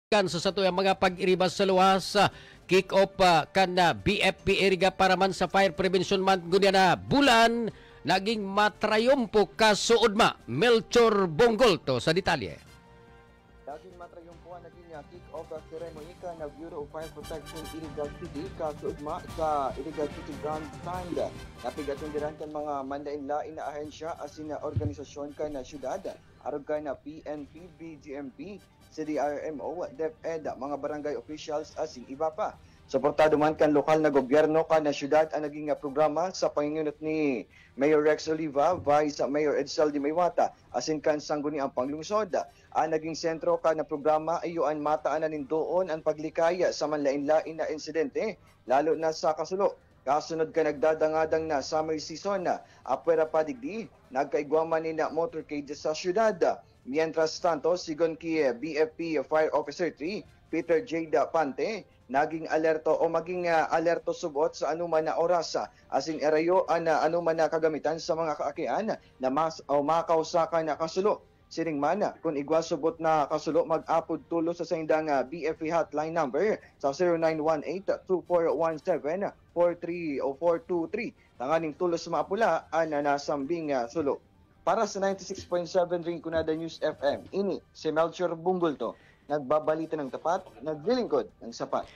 kan sa tuyang mga pag-iribas sa luwas kick-off kan BFP Iriga para man sa Fire Prevention Month gunya na bulan naging matrayumpo ka suodma Melchor Bonggol to sa detalye. Naging matrayumpo naging kick-off ceremony ka na Bureau of Fire Protection Iriga City ka suodma sa Iriga City Grand Stand. Napigatundiran kan mga manlain-lain na ahensya asin na organisasyon ka na syudad arog ka na PNP, BGMP, CDRMO, DepEd, mga barangay officials asin iba pa. Suportado man kan lokal na gobyerno kan na syudad ang naging programa sa panginunot ni Mayor Rex Oliva, Vice Mayor Edsel Di Maywata, asin kan sangguniang panglungsod. Ang naging sentro kan na programa ayuan mataanan nin doon ang paglikaya sa manlain-lain na insidente, lalo na sa kasulo. Kasunod ka nagdadangadang na summer season na apwera padigdi, nagkaigwaman ni na motorcade sa syudad. Mientras tanto, sigon ki BFP Fire Officer 3, Peter J. Pante, naging alerto o maging alerto subot sa anuman na oras asin erayo ang anuman na kagamitan sa mga kaakian na makausakan na kasulo. Siring man, kung igwasubot na kasulo, mag-apod tulo sa saindang BFP hotline number sa 0918-2417-43 o 423. Tanganing tulos maapula ang nasambing sulo. Para sa 96.7 Rinconada News FM, ini si Melchor Bonggol to, nagbabalita ng tapat, naglilingkod ng sapat.